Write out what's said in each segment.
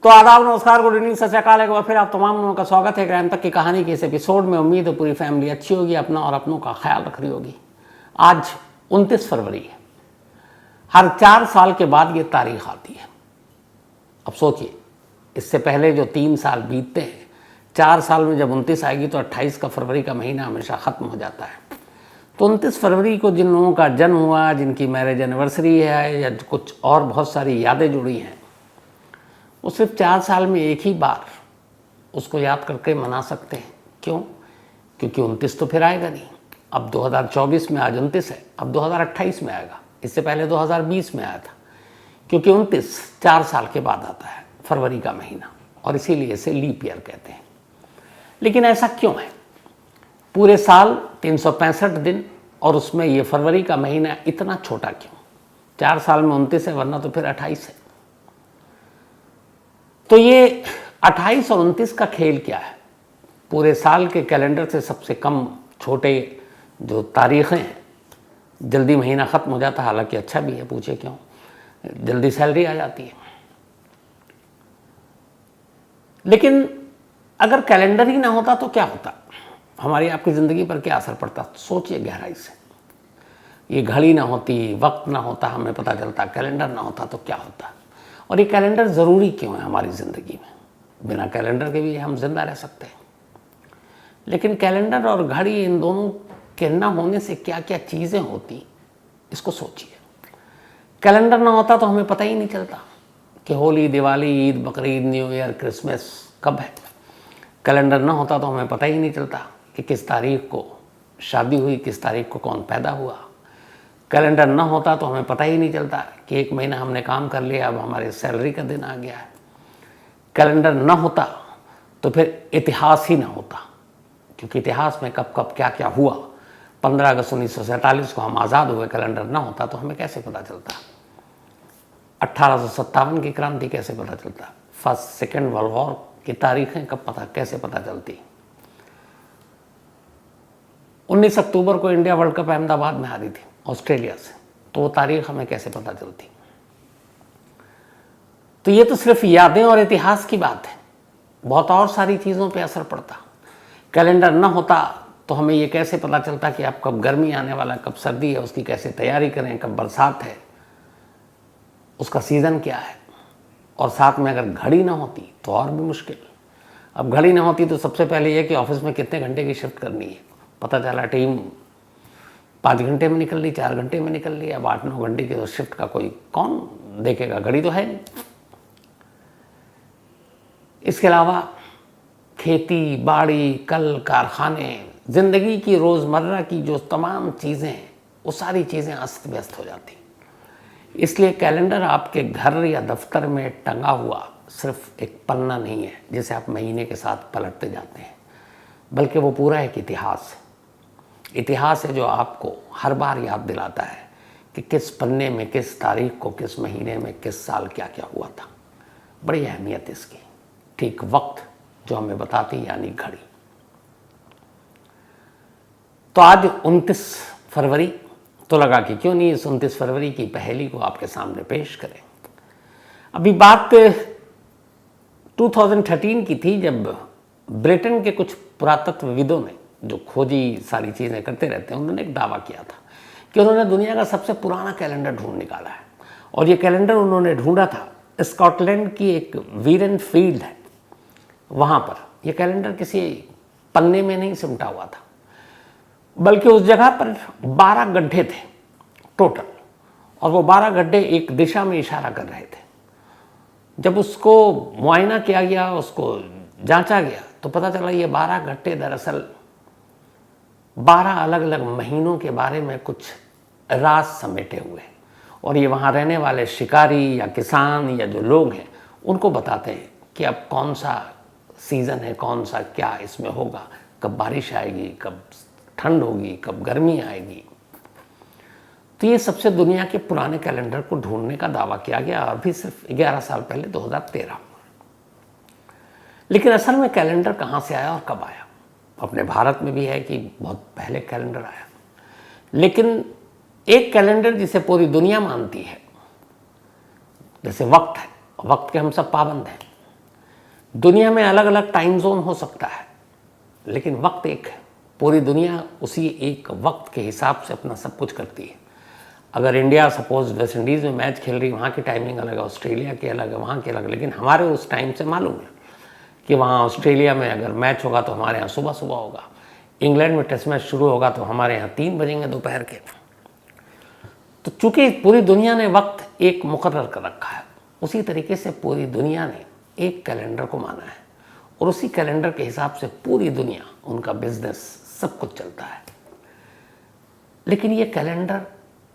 तो आदाब, नमस्कार, गुड इवनिंग, सत श्री अकाल। एक बार फिर आप तमाम लोगों का स्वागत है क्राइम तक की कहानी के इस एपिसोड में। उम्मीद है पूरी फैमिली अच्छी होगी, अपना और अपनों का ख्याल रख रही होगी। आज 29 फरवरी है। हर 4 साल के बाद ये तारीख आती है। अब सोचिए, इससे पहले जो 3 साल बीतते हैं, 4 साल में जब 29 आएगी तो 28 का फरवरी का महीना हमेशा ख़त्म हो जाता है। तो 29 फरवरी को जिन लोगों का जन्म हुआ, जिनकी मैरिज एनिवर्सरी है या कुछ और बहुत सारी यादें जुड़ी हैं, वो सिर्फ 4 साल में एक ही बार उसको याद करके मना सकते हैं। क्यों? क्योंकि 29 तो फिर आएगा नहीं। अब 2024 में आज 29 है, अब 2028 में आएगा। इससे पहले 2020 में आया था, क्योंकि 29 4 साल के बाद आता है, फरवरी का महीना, और इसीलिए इसे लीप ईयर कहते हैं। लेकिन ऐसा क्यों है? पूरे साल 365 दिन, और उसमें ये फरवरी का महीना इतना छोटा क्यों? 4 साल में 29 है, वरना तो फिर 28 है। तो ये 28 और 29 का खेल क्या है? पूरे साल के कैलेंडर से सबसे कम छोटे जो तारीखें हैं, जल्दी महीना ख़त्म हो जाता है। हालांकि अच्छा भी है, पूछे क्यों? जल्दी सैलरी आ जाती है। लेकिन अगर कैलेंडर ही ना होता तो क्या होता? हमारी आपकी ज़िंदगी पर क्या असर पड़ता? सोचिए गहराई से। ये घड़ी ना होती, वक्त ना होता, हमें पता चलता, कैलेंडर ना होता तो क्या होता? और ये कैलेंडर ज़रूरी क्यों है हमारी ज़िंदगी में? बिना कैलेंडर के भी हम जिंदा रह सकते हैं, लेकिन कैलेंडर और घड़ी, इन दोनों के ना होने से क्या क्या चीज़ें होती, इसको सोचिए। कैलेंडर ना होता तो हमें पता ही नहीं चलता कि Holi, Diwali, Eid, Bakrid, new year, Christmas कब है। कैलेंडर ना होता तो हमें पता ही नहीं चलता कि किस तारीख को शादी हुई, किस तारीख को कौन पैदा हुआ। कैलेंडर ना होता तो हमें पता ही नहीं चलता कि 1 महीना हमने काम कर लिया, अब हमारे सैलरी का दिन आ गया है। कैलेंडर ना होता तो फिर इतिहास ही ना होता, क्योंकि इतिहास में कब कब क्या क्या हुआ। 15 अगस्त 1947 को हम आज़ाद हुए। कैलेंडर ना होता तो हमें कैसे पता चलता? 1857 की क्रांति कैसे पता चलता? फर्स्ट सेकेंड वर्ल्ड वॉर की तारीखें कैसे पता चलती? 19 अक्टूबर को इंडिया वर्ल्ड कप अहमदाबाद में हारी थी ऑस्ट्रेलिया से, तो वो तारीख हमें कैसे पता चलती? तो ये तो सिर्फ यादें और इतिहास की बात है, बहुत और सारी चीज़ों पे असर पड़ता। कैलेंडर ना होता तो हमें ये कैसे पता चलता कि अब कब गर्मी आने वाला, कब सर्दी है, उसकी कैसे तैयारी करें, कब बरसात है, उसका सीज़न क्या है। और साथ में अगर घड़ी ना होती तो और भी मुश्किल। अब घड़ी ना होती तो सबसे पहले ये कि ऑफिस में कितने घंटे की शिफ्ट करनी है। पता चला टीम 5 घंटे में निकल ली, 4 घंटे में निकल ली। अब 8-9 घंटे की तो शिफ्ट का कोई कौन देखेगा? घड़ी तो है नहीं। इसके अलावा खेती बाड़ी, कल कारखाने, ज़िंदगी की रोज़मर्रा की जो तमाम चीज़ें हैं, वो सारी चीज़ें अस्त व्यस्त हो जाती। इसलिए कैलेंडर आपके घर या दफ्तर में टंगा हुआ सिर्फ एक पन्ना नहीं है जिसे आप महीने के साथ पलटते जाते हैं, बल्कि वो पूरा एक इतिहास है। इतिहास है जो आपको हर बार याद दिलाता है कि किस पन्ने में, किस तारीख को, किस महीने में, किस साल क्या क्या हुआ था। बड़ी अहमियत इसकी। ठीक वक्त जो हमें बताती, यानी घड़ी। तो आज 29 फरवरी, तो लगा कि क्यों नहीं इस 29 फरवरी की पहेली को आपके सामने पेश करें। अभी बात 2013 की थी, जब ब्रिटेन के कुछ पुरातत्वविदों ने, जो खोजी सारी चीज़ें करते रहते हैं, उन्होंने एक दावा किया था कि उन्होंने दुनिया का सबसे पुराना कैलेंडर ढूंढ निकाला है। और ये कैलेंडर उन्होंने ढूंढा था स्कॉटलैंड की एक वीरन फील्ड है, वहाँ पर। यह कैलेंडर किसी पन्ने में नहीं सिमटा हुआ था, बल्कि उस जगह पर 12 गड्ढे थे टोटल, और वो 12 गड्ढे एक दिशा में इशारा कर रहे थे। जब उसको मुआयना किया गया, उसको जांचा गया, तो पता चला ये 12 गड्ढे दरअसल 12 अलग अलग महीनों के बारे में कुछ राज समेटे हुए हैं। और ये वहाँ रहने वाले शिकारी या किसान या जो लोग हैं, उनको बताते हैं कि अब कौन सा सीज़न है, कौन सा क्या इसमें होगा, कब बारिश आएगी, कब ठंड होगी, कब गर्मी आएगी। तो ये सबसे दुनिया के पुराने कैलेंडर को ढूंढने का दावा किया गया, अभी सिर्फ 11 साल पहले, 2013। लेकिन असल में कैलेंडर कहाँ से आया और कब आया? अपने भारत में भी है कि बहुत पहले कैलेंडर आया, लेकिन एक कैलेंडर जिसे पूरी दुनिया मानती है, जैसे वक्त है, वक्त के हम सब पाबंद हैं, दुनिया में अलग अलग टाइम जोन हो सकता है, लेकिन वक्त एक है। पूरी दुनिया उसी एक वक्त के हिसाब से अपना सब कुछ करती है। अगर इंडिया सपोज वेस्ट इंडीज़ में मैच खेल रही है, वहाँ की टाइमिंग अलग है, ऑस्ट्रेलिया की अलग है, वहाँ की अलग है, लेकिन हमारे उस टाइम से मालूम है कि वहाँ ऑस्ट्रेलिया में अगर मैच होगा तो हमारे यहाँ सुबह सुबह होगा, इंग्लैंड में टेस्ट मैच शुरू होगा तो हमारे यहाँ 3 बजेंगे दोपहर के। तो चूंकि पूरी दुनिया ने वक्त एक मुकर्रर कर रखा है, उसी तरीके से पूरी दुनिया ने एक कैलेंडर को माना है और उसी कैलेंडर के हिसाब से पूरी दुनिया, उनका बिजनेस, सब कुछ चलता है। लेकिन ये कैलेंडर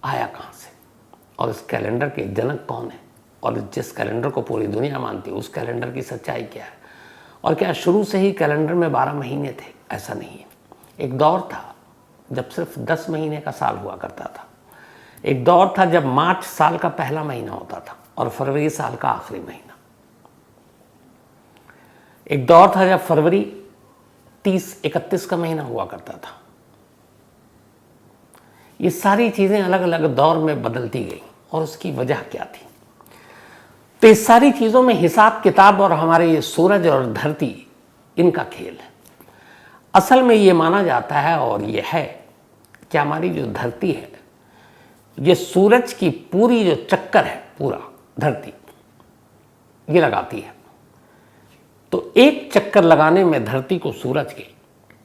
आया कहाँ से और इस कैलेंडर के जनक कौन है और जिस कैलेंडर को पूरी दुनिया मानती है उस कैलेंडर की सच्चाई क्या है? और क्या शुरू से ही कैलेंडर में 12 महीने थे? ऐसा नहीं है। एक दौर था जब सिर्फ 10 महीने का साल हुआ करता था। एक दौर था जब मार्च साल का पहला महीना होता था और फरवरी साल का आखिरी महीना। एक दौर था जब फरवरी 30-31 का महीना हुआ करता था। ये सारी चीज़ें अलग अलग दौर में बदलती गई और उसकी वजह क्या थी? तो इस सारी चीज़ों में हिसाब किताब और हमारे ये सूरज और धरती, इनका खेल है। असल में ये माना जाता है और ये है कि हमारी जो धरती है, ये सूरज की पूरी जो चक्कर है, पूरा धरती ये लगाती है। तो एक चक्कर लगाने में धरती को सूरज के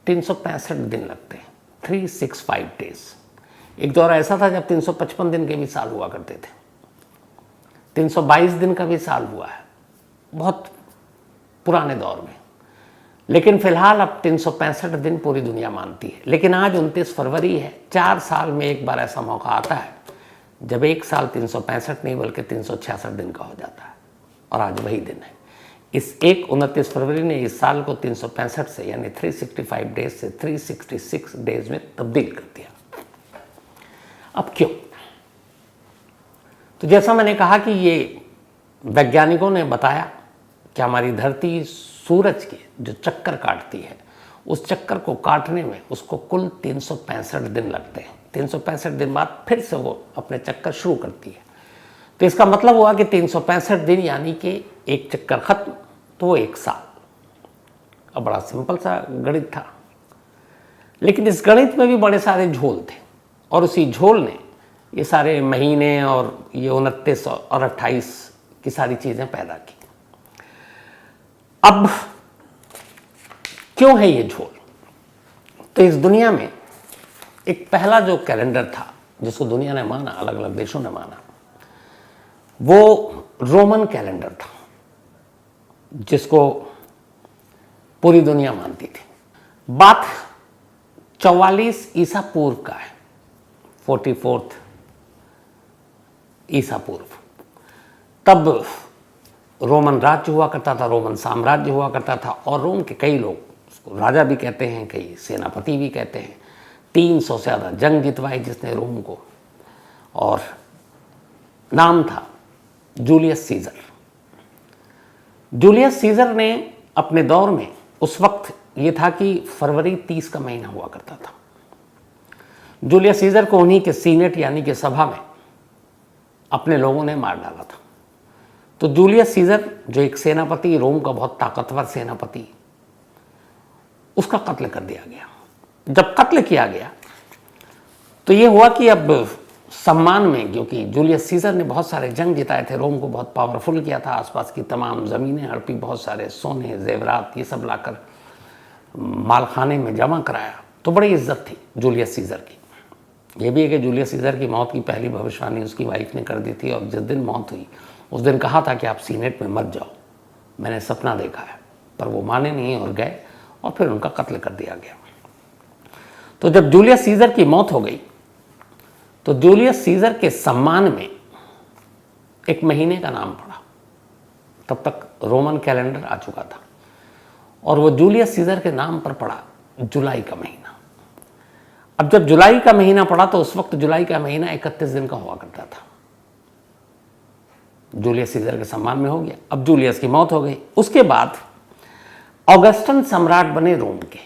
365 दिन लगते हैं, 365 डेज। एक दौर ऐसा था जब 355 दिन के भी साल हुआ करते थे, 322 दिन का भी साल हुआ है बहुत पुराने दौर में। लेकिन फिलहाल अब 365 दिन पूरी दुनिया मानती है। लेकिन आज 29 फरवरी है। 4 साल में एक बार ऐसा मौका आता है जब एक साल 365 नहीं बल्कि 366 दिन का हो जाता है और आज वही दिन है। इस 29 फरवरी ने इस साल को 365 से यानी 365 डेज से 366 डेज में तब्दील कर दिया। अब क्यों? तो जैसा मैंने कहा कि ये वैज्ञानिकों ने बताया कि हमारी धरती सूरज के जो चक्कर काटती है, उस चक्कर को काटने में उसको कुल 365 दिन लगते हैं। 365 दिन बाद फिर से वो अपने चक्कर शुरू करती है। तो इसका मतलब हुआ कि 365 दिन यानी कि एक चक्कर खत्म तो वो एक साल। अब बड़ा सिंपल सा गणित था, लेकिन इस गणित में भी बड़े सारे झोल थे और उसी झोल ने ये सारे महीने और ये 29 और 28 की सारी चीज़ें पैदा की। अब क्यों है ये झोल? तो इस दुनिया में एक पहला जो कैलेंडर था जिसको दुनिया ने माना, अलग अलग देशों ने माना, वो रोमन कैलेंडर था जिसको पूरी दुनिया मानती थी। बात 44 ईसा पूर्व का है, 44 ईसा पूर्व। तब रोमन राज्य हुआ करता था, रोमन साम्राज्य हुआ करता था और रोम के कई लोग, उसको राजा भी कहते हैं, कई सेनापति भी कहते हैं, 300 से ज़्यादा जंग जितवाई जिसने रोम को, और नाम था जूलियस सीजर। जूलियस सीजर ने अपने दौर में, उस वक्त ये था कि फरवरी 30 का महीना हुआ करता था। जूलियस सीजर को उन्हीं के सीनेट यानी कि सभा में अपने लोगों ने मार डाला था। तो जूलियस सीजर जो एक सेनापति, रोम का बहुत ताकतवर सेनापति, उसका कत्ल कर दिया गया। जब कत्ल किया गया तो ये हुआ कि अब सम्मान में, क्योंकि जूलियस सीजर ने बहुत सारे जंग जिताए थे, रोम को बहुत पावरफुल किया था, आसपास की तमाम ज़मीनें हड़पी, बहुत सारे सोने जेवरात ये सब लाकर मालखाने में जमा कराया, तो बड़ी इज्जत थी जूलियस सीजर की। ये भी है कि जूलियस सीजर की मौत की पहली भविष्यवाणी उसकी वाइफ ने कर दी थी और जिस दिन मौत हुई उस दिन कहा था कि आप सीनेट में मत जाओ, मैंने सपना देखा है, पर वो माने नहीं और गए और फिर उनका कत्ल कर दिया गया। तो जब जूलियस सीजर की मौत हो गई तो जूलियस सीजर के सम्मान में एक महीने का नाम पड़ा। तब तक रोमन कैलेंडर आ चुका था और वो जूलियस सीजर के नाम पर पड़ा जुलाई का महीना। अब जब जुलाई का महीना पड़ा तो उस वक्त जुलाई का महीना 31 दिन का हुआ करता था। जूलियस सीजर के सम्मान में हो गया। अब जूलियस की मौत हो गई। उसके बाद ऑगस्टन सम्राट बने रोम के।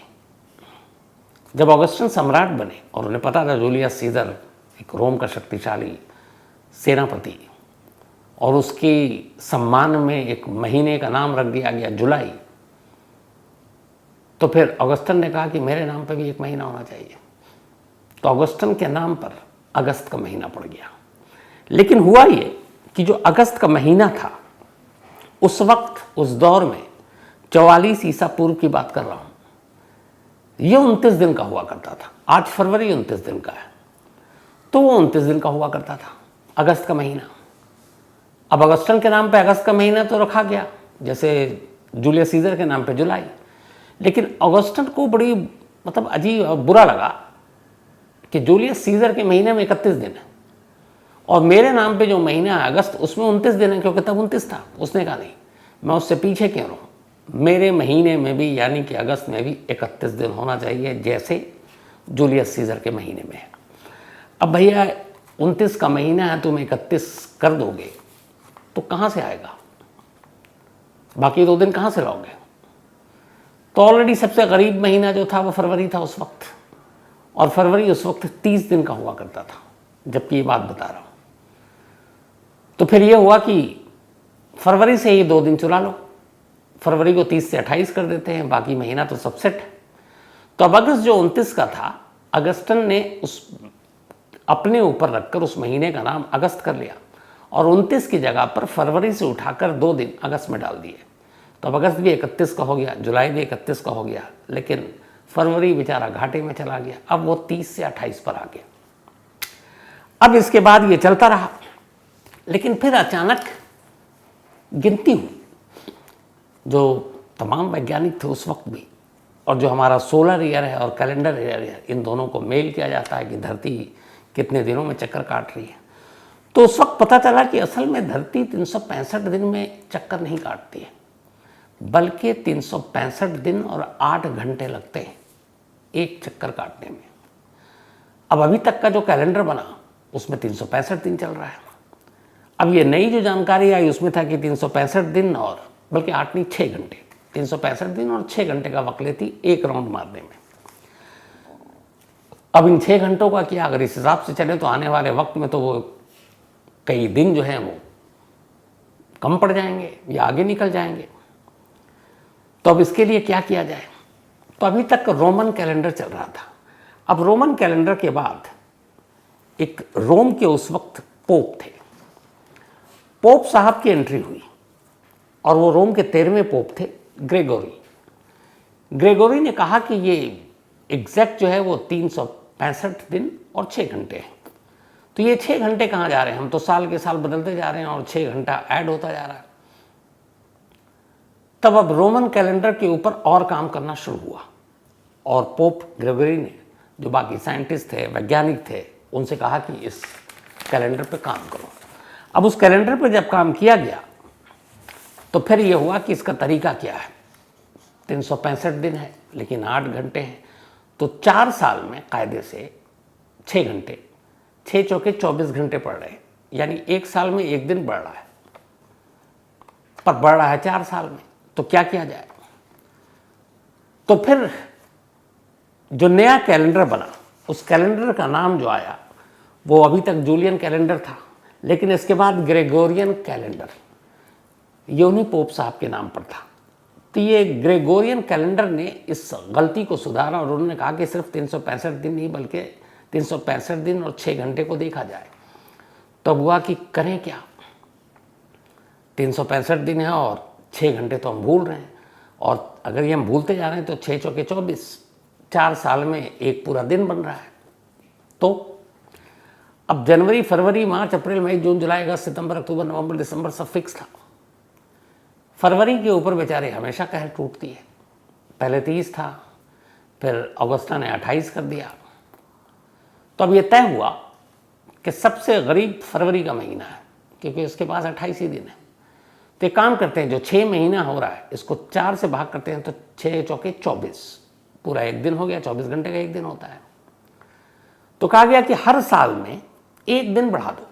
जब ऑगस्टन सम्राट बने और उन्हें पता था जूलियस सीजर एक रोम का शक्तिशाली सेनापति और उसके सम्मान में एक महीने का नाम रख दिया गया जुलाई, तो फिर ऑगस्टन ने कहा कि मेरे नाम पर भी एक महीना होना चाहिए। तो ऑगस्टन के नाम पर अगस्त का महीना पड़ गया। लेकिन हुआ ये कि जो अगस्त का महीना था, उस वक्त, उस दौर में 44 ईसा पूर्व की बात कर रहा हूं, ये 29 दिन का हुआ करता था। आज फरवरी 29 दिन का है, तो वो 29 दिन का हुआ करता था, अगस्त का महीना। अब अगस्टन के नाम पे अगस्त का महीना तो रखा गया, जैसे जूलियस सीजर के नाम पे जुलाई। लेकिन अगस्टन को बड़ी अजीब और बुरा लगा कि जूलियस सीजर के महीने में 31 दिन है और मेरे नाम पे जो महीना है अगस्त, उसमें 29 दिन है, क्योंकि तब 29 था। उसने कहा नहीं, मैं उससे पीछे क्यों रहूँ, मेरे महीने में भी यानी कि अगस्त में भी 31 दिन होना चाहिए, जैसे जूलियस सीजर के महीने में है। अब भैया 29 का महीना है, तुम 31 कर दोगे तो कहाँ से आएगा, बाकी 2 दिन कहाँ से लाओगे। तो ऑलरेडी सबसे गरीब महीना जो था वो फरवरी था उस वक्त, और फरवरी उस वक्त 30 दिन का हुआ करता था, जबकि ये बात बता रहा हूँ। तो फिर ये हुआ कि फरवरी से ही 2 दिन चुरा लो, फरवरी को 30 से 28 कर देते हैं, बाकी महीना तो सब सेट है। तो अब अगस्त जो 29 का था, अगस्टन ने उस अपने ऊपर रखकर उस महीने का नाम अगस्त कर लिया और 29 की जगह पर फरवरी से उठाकर 2 दिन अगस्त में डाल दिए। तो अब अगस्त भी 31 का हो गया, जुलाई भी 31 का हो गया, लेकिन फरवरी बेचारा घाटे में चला गया। अब वो 30 से 28 पर आ गया। अब इसके बाद ये चलता रहा, लेकिन फिर अचानक गिनती हुई। जो तमाम वैज्ञानिक थे उस वक्त भी, और जो हमारा सोलर ईयर है और कैलेंडर ईयर है, इन दोनों को मेल किया जाता है कि धरती कितने दिनों में चक्कर काट रही है। तो उस वक्त पता चला कि असल में धरती 365 दिन में चक्कर नहीं काटती है, बल्कि 365 दिन और 8 घंटे लगते हैं एक चक्कर काटने में। अब अभी तक का जो कैलेंडर बना उसमें 365 दिन चल रहा है। अब ये नई जो जानकारी आई उसमें था कि 365 दिन और बल्कि 8 नहीं 6 घंटे, 365 दिन और 6 घंटे का वक्त लेती एक राउंड मारने में। अब इन 6 घंटों का क्या, अगर इस हिसाब से चले तो आने वाले वक्त में तो वो कई दिन जो हैं वो कम पड़ जाएंगे या आगे निकल जाएंगे। तो अब इसके लिए क्या किया जाए। तो अभी तक रोमन कैलेंडर चल रहा था। अब रोमन कैलेंडर के बाद एक रोम के उस वक्त पोप थे, पोप साहब की एंट्री हुई और वो रोम के 13वें पोप थे, ग्रेगोरी। ग्रेगोरी ने कहा कि ये एग्जैक्ट जो है वो 365 दिन और 6 घंटे हैं। तो ये 6 घंटे कहाँ जा रहे हैं, हम तो साल के साल बदलते जा रहे हैं और 6 घंटा ऐड होता जा रहा है। तब अब रोमन कैलेंडर के ऊपर और काम करना शुरू हुआ और पोप ग्रेगोरी ने, जो बाकी साइंटिस्ट थे, वैज्ञानिक थे, उनसे कहा कि इस कैलेंडर पे काम करो। अब उस कैलेंडर पे जब काम किया गया तो फिर ये हुआ कि इसका तरीका क्या है। 365 दिन है लेकिन 8 घंटे हैं, तो 4 साल में कायदे से 6 घंटे, 6 चौके 24 घंटे पड़ रहे हैं, यानी 1 साल में 1 दिन बढ़ रहा है, पर बढ़ रहा है 4 साल में। तो क्या किया जाए। तो फिर जो नया कैलेंडर बना, उस कैलेंडर का नाम जो आया वो अभी तक जूलियन कैलेंडर था, लेकिन इसके बाद ग्रेगोरियन कैलेंडर, ये उन्हीं पोप साहब के नाम पर था। तो ये ग्रेगोरियन कैलेंडर ने इस गलती को सुधारा और उन्होंने कहा कि सिर्फ 365 दिन नहीं बल्कि 365 दिन और 6 घंटे को देखा जाए। तब हुआ कि करें क्या, 365 दिन है और 6 घंटे तो हम भूल रहे हैं, और अगर ये हम भूलते जा रहे हैं तो 6 चौके 24, 4 साल में एक पूरा दिन बन रहा है। तो अब जनवरी, फरवरी, मार्च, अप्रैल, मई, जून, जुलाई, अगस्त, सितंबर, अक्टूबर, नवंबर, दिसंबर सब फिक्स था। फरवरी के ऊपर बेचारे हमेशा कहर टूटती है। पहले 30 था, फिर अगस्ता ने 28 कर दिया। तो अब ये तय हुआ कि सबसे गरीब फरवरी का महीना है, क्योंकि उसके पास 28 ही दिन है। तो एक काम करते हैं, जो 6 महीना हो रहा है इसको 4 से भाग करते हैं, तो 6 चौके 24, पूरा एक दिन हो गया। 24 घंटे का एक दिन होता है। तो कहा गया कि हर साल में 1 दिन बढ़ा दो,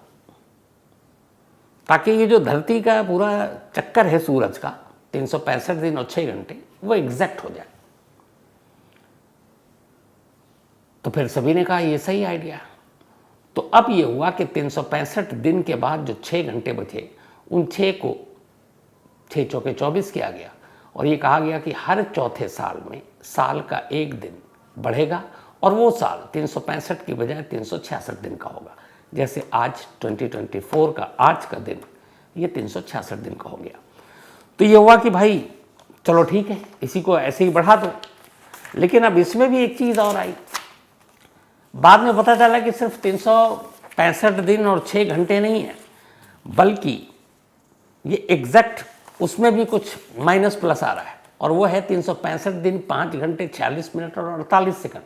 ताकि ये जो धरती का पूरा चक्कर है सूरज का, 365 दिन और 6 घंटे, वो एग्जैक्ट हो जाए। तो फिर सभी ने कहा ये सही आइडिया। तो अब ये हुआ कि 365 दिन के बाद जो 6 घंटे बचे उन 6 को 6 चौके 24 किया गया और ये कहा गया कि हर चौथे साल में साल का एक दिन बढ़ेगा और वो साल 365 की बजाय 366 दिन का होगा। जैसे आज 2024 का आज का दिन ये 366 दिन का हो गया। तो ये हुआ कि भाई चलो ठीक है, इसी को ऐसे ही बढ़ा दो। लेकिन अब इसमें भी एक चीज़ और आई, बाद में पता चला कि सिर्फ 365 दिन और 6 घंटे नहीं है, बल्कि ये एग्जैक्ट उसमें भी कुछ माइनस प्लस आ रहा है और वो है 365 दिन 5 घंटे 46 मिनट और 48 सेकंड।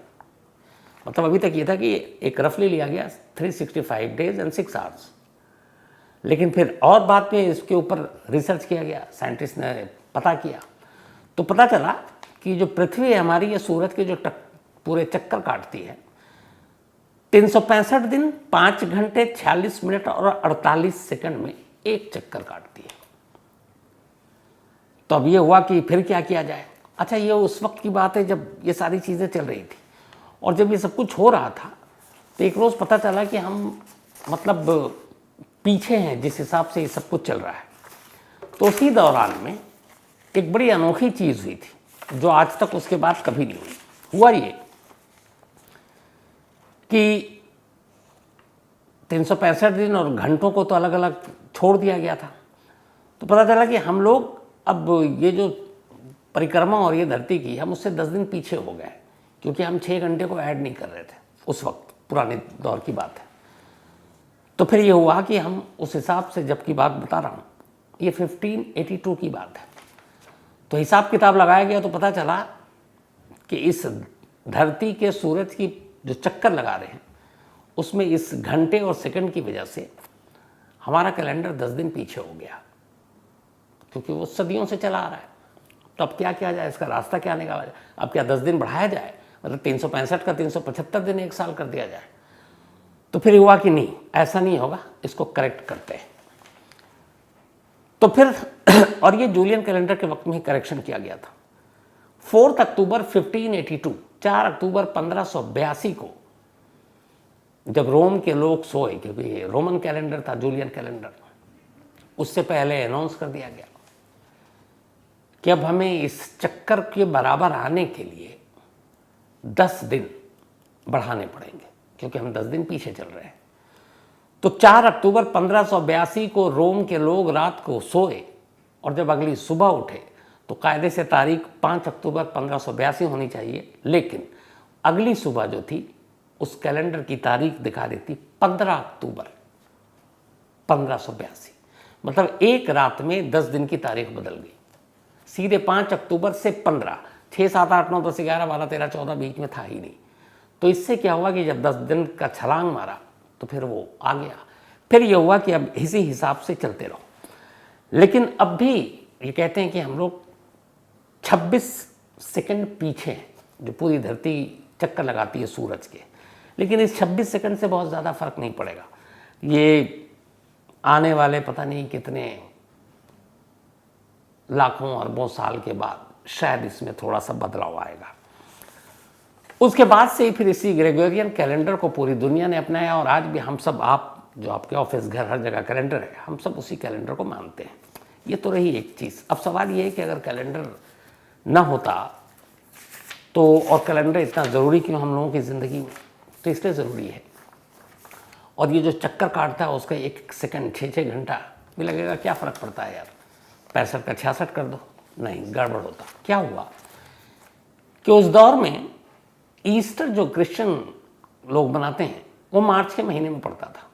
मतलब अभी तक ये था कि एक रफली लिया गया 365 डेज एंड 6 आवर्स। लेकिन फिर और बाद में इसके ऊपर रिसर्च किया गया, साइंटिस्ट ने पता किया, तो पता चला कि जो पृथ्वी है हमारी, ये सूरज के जो पूरे चक्कर काटती है 365 दिन 5 घंटे 46 मिनट और 48 सेकंड में एक चक्कर काटती है। तो अब ये हुआ कि फिर क्या किया जाए। अच्छा, ये उस वक्त की बात है जब ये सारी चीज़ें चल रही थी और जब ये सब कुछ हो रहा था तो एक रोज़ पता चला कि हम मतलब पीछे हैं जिस हिसाब से ये सब कुछ चल रहा है। तो उसी दौरान में एक बड़ी अनोखी चीज़ हुई थी जो आज तक उसके बाद कभी नहीं हुई। हुआ ये कि 365 दिन और घंटों को तो अलग अलग छोड़ दिया गया था। तो पता चला कि हम लोग अब ये जो परिक्रमा और ये धरती की, हम उससे 10 दिन पीछे हो गए, क्योंकि हम 6 घंटे को ऐड नहीं कर रहे थे उस वक्त, पुराने दौर की बात है। तो फिर ये हुआ कि हम उस हिसाब से, जब की बात बता रहा हूँ, ये 1582 की बात है, तो हिसाब किताब लगाया गया तो पता चला कि इस धरती के सूरज की जो चक्कर लगा रहे हैं उसमें इस घंटे और सेकंड की वजह से हमारा कैलेंडर 10 दिन पीछे हो गया, क्योंकि वो सदियों से चला आ रहा है। तो अब क्या किया जाए, इसका रास्ता क्या निकाला जाए? अब क्या 10 दिन बढ़ाया जाए, मतलब 365 का 375 दिन एक साल कर दिया जाए? तो फिर हुआ कि नहीं, ऐसा नहीं होगा, इसको करेक्ट करते हैं। तो फिर और ये जूलियन कैलेंडर के वक्त में ही करेक्शन किया गया था। 4 अक्टूबर 1582, 4 अक्टूबर 1582 को जब रोम के लोग सोए, क्योंकि रोमन कैलेंडर था जूलियन कैलेंडर, उससे पहले अनाउंस कर दिया गया कि अब हमें इस चक्कर के बराबर आने के लिए 10 दिन बढ़ाने पड़ेंगे, क्योंकि हम 10 दिन पीछे चल रहे हैं। तो 4 अक्टूबर 1582 को रोम के लोग रात को सोए और जब अगली सुबह उठे तो कायदे से तारीख 5 अक्टूबर 1582 होनी चाहिए, लेकिन अगली सुबह जो थी उस कैलेंडर की तारीख दिखा रही थी 15 अक्टूबर 1582। मतलब एक रात में 10 दिन की तारीख बदल गई, सीधे 5 अक्टूबर से 15, 6, 7, 8, 9, 10, 11, 12, 13, 14 बीच में था ही नहीं। तो इससे क्या हुआ कि जब 10 दिन का छलांग मारा तो फिर वो आ गया। फिर ये हुआ कि अब इसी हिसाब से चलते रहो। लेकिन अब भी ये कहते हैं कि हम लोग 26 सेकंड पीछे हैं, जो पूरी धरती चक्कर लगाती है सूरज के। लेकिन इस 26 सेकंड से बहुत ज़्यादा फर्क नहीं पड़ेगा। ये आने वाले पता नहीं कितने लाखों अरबों साल के बाद शायद इसमें थोड़ा सा बदलाव आएगा। उसके बाद से फिर इसी ग्रेगोरियन कैलेंडर को पूरी दुनिया ने अपनाया और आज भी हम सब, आप जो आपके ऑफिस, घर, हर जगह कैलेंडर है, हम सब उसी कैलेंडर को मानते हैं। ये तो रही एक चीज़। अब सवाल ये है कि अगर कैलेंडर न होता तो, और कैलेंडर इतना ज़रूरी क्यों हम लोगों की ज़िंदगी में, तो इसलिए ज़रूरी है। और ये जो चक्कर काटता है उसका 1 सेकंड 6 घंटा भी लगेगा, क्या फ़र्क पड़ता है यार, 65 का 66 कर दो, नहीं गड़बड़ होता। क्या हुआ कि उस दौर में ईस्टर जो क्रिश्चियन लोग मनाते हैं वो मार्च के महीने में पड़ता था।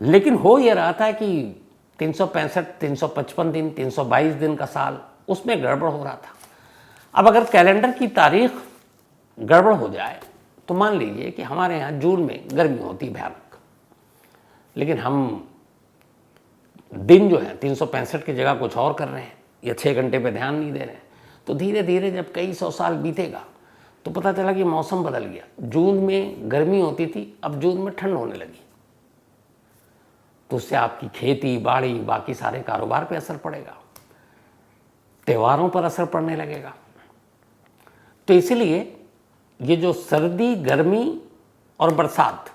लेकिन हो ये रहा था कि 365, 355 दिन, 322 दिन का साल, उसमें गड़बड़ हो रहा था। अब अगर कैलेंडर की तारीख गड़बड़ हो जाए तो मान लीजिए कि हमारे यहाँ जून में गर्मी होती भयानक, लेकिन हम दिन जो है 365 की जगह कुछ और कर रहे हैं या 6 घंटे पे ध्यान नहीं दे रहे हैं, तो धीरे धीरे जब कई 100 साल बीतेगा तो पता चला कि मौसम बदल गया। जून में गर्मी होती थी, अब जून में ठंड होने लगी। तो उससे आपकी खेती बाड़ी, बाकी सारे कारोबार पे असर पड़ेगा, त्योहारों पर असर पड़ने लगेगा। तो इसीलिए ये जो सर्दी, गर्मी और बरसात,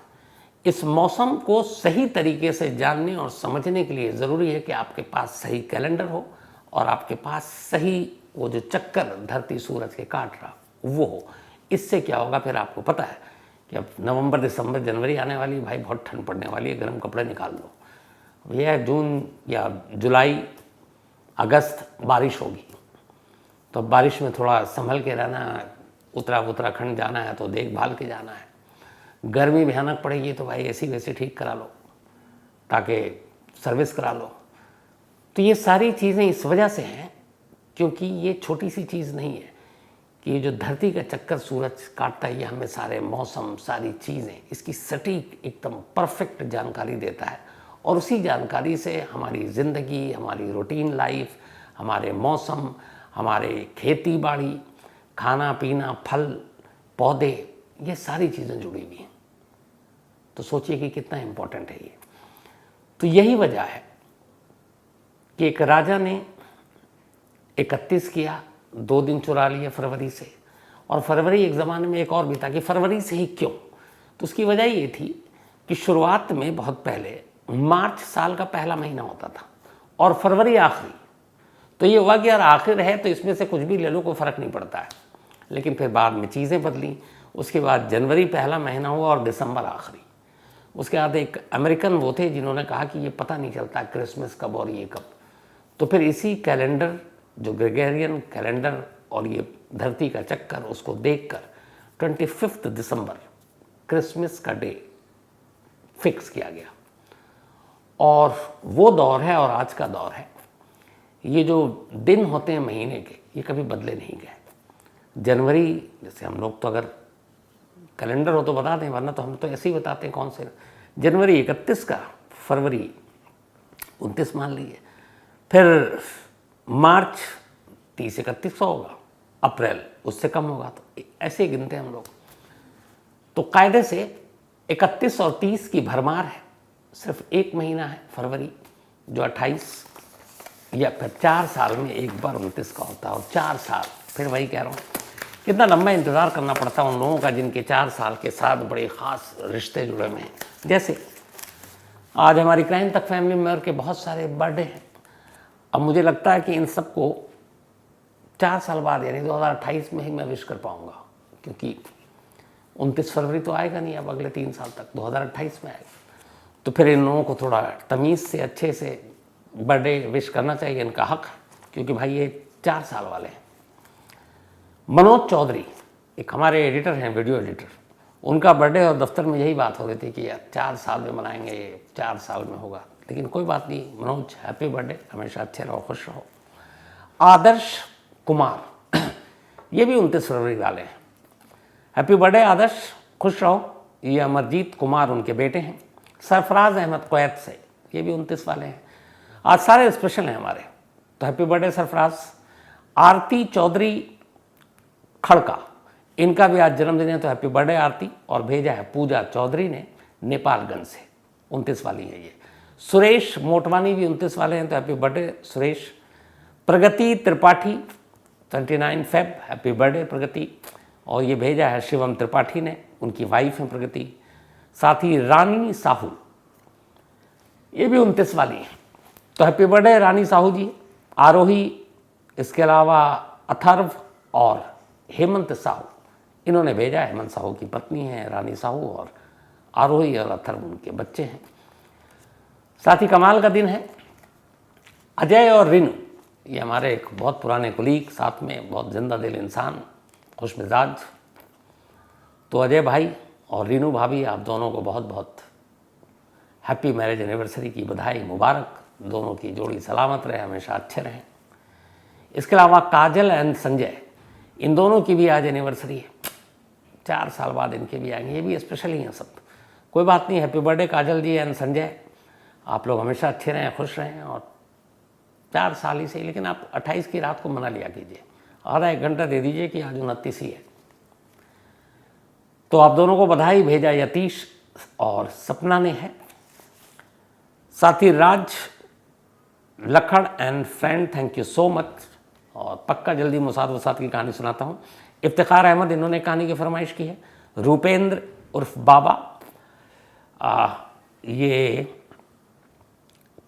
इस मौसम को सही तरीके से जानने और समझने के लिए ज़रूरी है कि आपके पास सही कैलेंडर हो और आपके पास सही वो जो चक्कर धरती सूरज के काट रहा वो हो। इससे क्या होगा, फिर आपको पता है कि अब नवंबर, दिसंबर, जनवरी आने वाली, भाई बहुत ठंड पड़ने वाली है, गर्म कपड़े निकाल लो। यह जून या जुलाई अगस्त बारिश होगी, तो बारिश में थोड़ा संभल के रहना। उत्तराखंड जाना है तो देखभाल के जाना है। गर्मी भयानक पड़ेगी तो भाई एसी वैसी ठीक करा लो, ताकि सर्विस करा लो। तो ये सारी चीज़ें इस वजह से हैं क्योंकि ये छोटी सी चीज़ नहीं है कि ये जो धरती का चक्कर सूरज काटता है, ये हमें सारे मौसम, सारी चीज़ें, इसकी सटीक एकदम परफेक्ट जानकारी देता है। और उसी जानकारी से हमारी ज़िंदगी, हमारी रूटीन लाइफ, हमारे मौसम, हमारे खेती बाड़ी, खाना पीना, फल पौधे, ये सारी चीज़ें जुड़ी हुई हैं। तो सोचिए कि कितना इम्पोर्टेंट है ये। तो यही वजह है कि एक राजा ने 31 किया, 2 दिन चुरा लिए फरवरी से, और फरवरी एक ज़माने में एक और भी था कि फरवरी से ही क्यों। तो उसकी वजह ये थी कि शुरुआत में बहुत पहले मार्च साल का पहला महीना होता था और फरवरी आखिरी। तो ये हुआ कि यार आखिर है तो इसमें से कुछ भी ले लो, कोई फ़र्क नहीं पड़ता है। लेकिन फिर बाद में चीज़ें बदली। उसके बाद जनवरी पहला महीना हुआ और दिसंबर आखिरी। उसके बाद एक अमेरिकन वो थे जिन्होंने कहा कि ये पता नहीं चलता क्रिसमस कब और ये कब। तो फिर इसी कैलेंडर, जो ग्रेगोरियन कैलेंडर और ये धरती का चक्कर, उसको देखकर 25 दिसंबर क्रिसमस का डे फिक्स किया गया। और वो दौर है और आज का दौर है, ये जो दिन होते हैं महीने के, ये कभी बदले नहीं गए। जनवरी, जैसे हम लोग तो अगर कैलेंडर हो तो बता दें, वरना तो हम तो ऐसे ही बताते हैं कौन से। जनवरी 31 का, फरवरी 29 मान लीजिए, फिर मार्च 30-31 का होगा, अप्रैल उससे कम होगा, तो ऐसे ही गिनते हैं हम लोग। तो कायदे से 31 और 30 की भरमार है, सिर्फ एक महीना है फरवरी, जो 28 या फिर 4 साल में एक बार 29 का होता है। और 4 साल, फिर वही कह रहा हूँ, कितना लंबा इंतज़ार करना पड़ता है उन लोगों का जिनके 4 साल के साथ बड़े ख़ास रिश्ते जुड़े हुए हैं। जैसे आज हमारी क्राइम तक फैमिली मेंबर के बहुत सारे बर्थडे हैं। अब मुझे लगता है कि इन सबको 4 साल बाद यानी 2028 में ही मैं विश कर पाऊँगा, क्योंकि 29 फरवरी तो आएगा नहीं अब अगले 3 साल तक, 2028 में आएगा। तो फिर इन लोगों को थोड़ा तमीज़ से अच्छे से बर्थडे विश करना चाहिए, इनका हक है, क्योंकि भाई ये 4 साल वाले हैं। मनोज चौधरी एक हमारे एडिटर हैं, वीडियो एडिटर, उनका बर्थडे और दफ्तर में यही बात हो रही थी कि यार 4 साल में मनाएंगे, 4 साल में होगा। लेकिन कोई बात नहीं, मनोज हैप्पी बर्थडे, हमेशा अच्छे रहो, खुश रहो। आदर्श कुमार ये भी 29 फरवरी वाले हैं, हैप्पी बर्थडे आदर्श, खुश रहो। ये अमरजीत कुमार उनके बेटे हैं। सरफराज अहमद कुवैत से, ये भी 29 वाले हैं। आज सारे स्पेशल हैं हमारे, तो हैप्पी बर्थडे सरफराज। आरती चौधरी खड़का, इनका भी आज जन्मदिन है, तो हैप्पी बर्थडे आरती। और भेजा है पूजा चौधरी ने नेपालगंज से, 29 वाली है ये। सुरेश मोटवानी भी 29 वाले हैं, तो हैप्पी बर्थडे सुरेश। प्रगति त्रिपाठी 29 फेब, हैप्पी बर्थडे प्रगति। और ये भेजा है शिवम त्रिपाठी ने, उनकी वाइफ हैं प्रगति। साथ ही रानी साहू, ये भी 29 वाली हैं, तो हैप्पी बर्थडे रानी साहू जी। आरोही, इसके अलावा अथर्व और हेमंत साहू, इन्होंने भेजा है, हेमंत साहू की पत्नी है रानी साहू, और आरोही और अथर्व उनके बच्चे हैं। साथ ही कमाल का दिन है, अजय और रिनू, ये हमारे एक बहुत पुराने कुलीग, साथ में बहुत जिंदा दिल इंसान, खुश मिजाज। तो अजय भाई और रीनू भाभी, आप दोनों को बहुत बहुत हैप्पी मैरिज एनिवर्सरी की बधाई, मुबारक। दोनों की जोड़ी सलामत रहे, हमेशा अच्छे रहें। इसके अलावा काजल एंड संजय, इन दोनों की भी आज एनिवर्सरी है, 4 साल बाद इनके भी आएंगे, ये भी स्पेशल ही हैं सब। कोई बात नहीं, happy birthday Kajal ji and Sanjay, आप लोग हमेशा अच्छे रहें, खुश रहें। और 4 साल ही सही, लेकिन आप 28 की रात को मना लिया कीजिए, आधा 1 घंटा दे दीजिए कि आज 29 ही है। तो आप दोनों को बधाई, भेजा यतीश और सपना ने है। साथ ही राज लखड़ and friend, thank you so much. और पक्का जल्दी मुसाद वसाद की कहानी सुनाता हूँ। इफ्तिखार अहमद, इन्होंने कहानी की फरमाइश की है। रूपेंद्र उर्फ बाबा, ये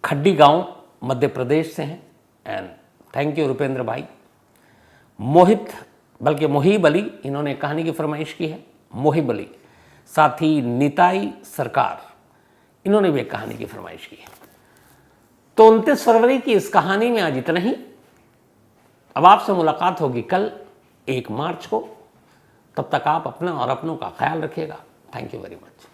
खड्डी गांव मध्य प्रदेश से हैं। एंड थैंक यू रुपेंद्र भाई। मोहित बल्कि मोहिब अली, इन्होंने कहानी की फरमाइश की है, मोहिब अली। साथ ही निताई सरकार, इन्होंने भी एक कहानी की फरमाइश की है। तो 29 फरवरी की इस कहानी में आज इतना ही। अब आपसे मुलाकात होगी कल 1 मार्च को। तब तक आप अपना और अपनों का ख्याल रखिएगा। Thank you very much.